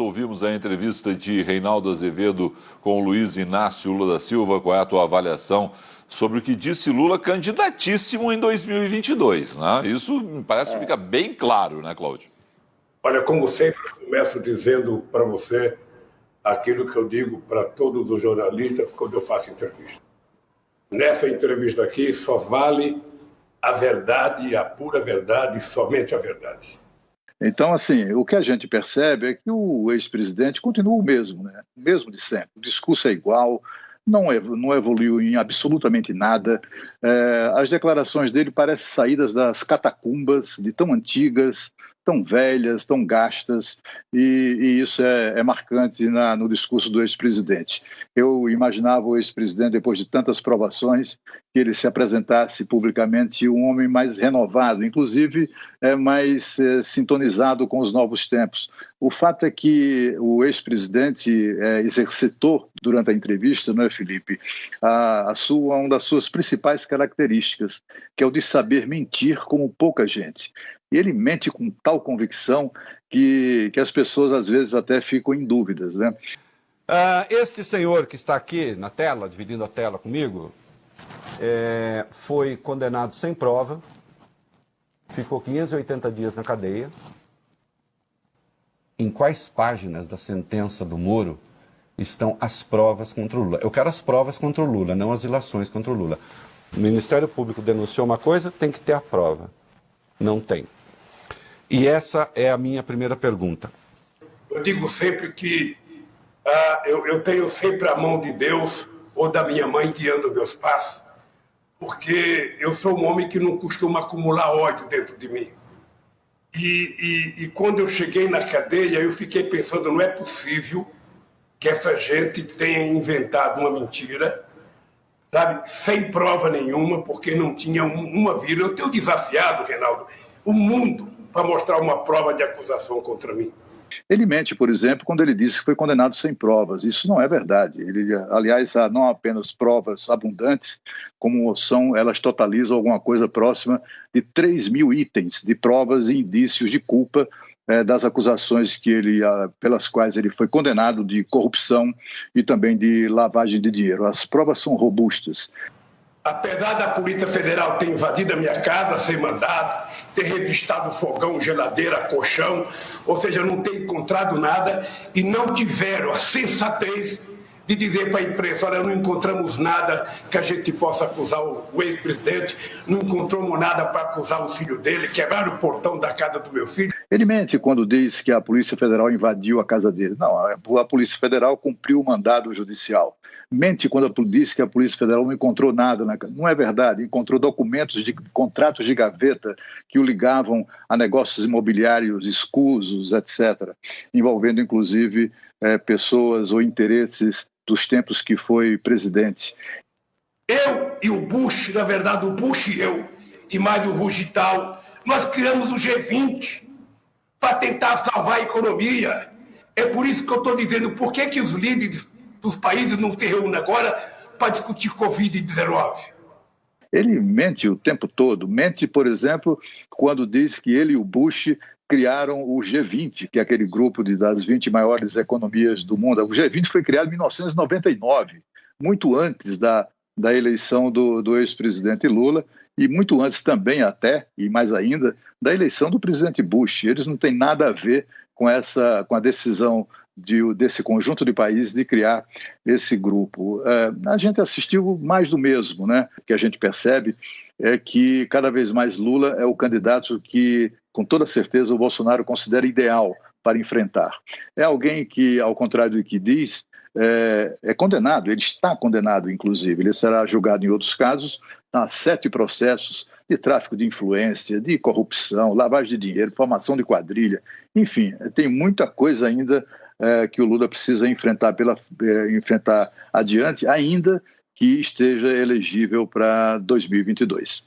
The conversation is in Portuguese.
Ouvimos a entrevista de Reinaldo Azevedo com o Luiz Inácio Lula da Silva. Qual é a tua avaliação sobre o que disse Lula candidatíssimo em 2022, né? Isso me parece que fica bem claro, né, Cláudio? Olha, como sempre, eu começo dizendo para você aquilo que eu digo para todos os jornalistas quando eu faço entrevista. Nessa entrevista aqui só vale a verdade, a pura verdade, somente a verdade. Então, assim, o que a gente percebe é que o ex-presidente continua o mesmo, né? O mesmo de sempre. O discurso é igual, não evoluiu em absolutamente nada. As declarações dele parecem saídas das catacumbas, de tão antigas, tão velhas, tão gastas, e isso é marcante no discurso do ex-presidente. Eu imaginava o ex-presidente, depois de tantas provações, que ele se apresentasse publicamente um homem mais renovado, inclusive mais sintonizado com os novos tempos. O fato é que o ex-presidente exercitou durante a entrevista, não é, Felipe, uma das suas principais características, que é o de saber mentir como pouca gente. E ele mente com tal convicção que as pessoas às vezes até ficam em dúvidas, né? Este senhor que está aqui na tela, dividindo a tela comigo, foi condenado sem prova, ficou 580 dias na cadeia. Em quais páginas da sentença do Moro estão as provas contra o Lula? Eu quero as provas contra o Lula, não as ilações contra o Lula. O Ministério Público denunciou uma coisa, tem que ter a prova. Não tem. E essa é a minha primeira pergunta. Eu digo sempre que eu tenho sempre a mão de Deus ou da minha mãe guiando meus passos, porque eu sou um homem que não costuma acumular ódio dentro de mim. E quando eu cheguei na cadeia, eu fiquei pensando, não é possível que essa gente tenha inventado uma mentira, sabe, sem prova nenhuma, porque não tinha uma vírgula. Eu tenho desafiado, Reinaldo, o mundo para mostrar uma prova de acusação contra mim. Ele mente, por exemplo, quando ele disse que foi condenado sem provas. Isso não é verdade. Aliás, há não apenas provas abundantes, como elas totalizam alguma coisa próxima de 3.000 itens de provas e indícios de culpa das acusações pelas quais ele foi condenado de corrupção e também de lavagem de dinheiro. As provas são robustas. Apesar da Polícia Federal ter invadido a minha casa sem mandado, ter revistado fogão, geladeira, colchão, ou seja, não ter encontrado nada, e não tiveram a sensatez de dizer para a imprensa, olha, não encontramos nada que a gente possa acusar o ex-presidente, não encontramos nada para acusar o filho dele, quebraram o portão da casa do meu filho. Ele mente quando diz que a Polícia Federal invadiu a casa dele. Não, a Polícia Federal cumpriu o mandado judicial. Mente quando diz que a Polícia Federal não encontrou nada. Não é verdade. Encontrou documentos de contratos de gaveta que o ligavam a negócios imobiliários escusos, etc., envolvendo, inclusive, pessoas ou interesses dos tempos que foi presidente. Eu e o Bush, na verdade, o Bush e eu, e mais o Rugital, nós criamos o G20 para tentar salvar a economia. É por isso que eu estou dizendo, por que os líderes dos países não se reúnem agora para discutir Covid-19? Ele mente o tempo todo. Mente, por exemplo, quando diz que ele e o Bush criaram o G20, que é aquele grupo das 20 maiores economias do mundo. O G20 foi criado em 1999, muito antes da eleição do ex-presidente Lula e muito antes também até, e mais ainda, da eleição do presidente Bush. Eles não têm nada a ver com a decisão desse conjunto de países de criar esse grupo. A gente assistiu mais do mesmo, né? O que a gente percebe é que cada vez mais Lula é o candidato que, com toda certeza, o Bolsonaro considera ideal para enfrentar. É alguém que, ao contrário do que diz, é condenado, ele está condenado, inclusive. Ele será julgado em outros casos, há 7 processos de tráfico de influência, de corrupção, lavagem de dinheiro, formação de quadrilha, enfim, tem muita coisa ainda que o Lula precisa enfrentar adiante, ainda que esteja elegível para 2022.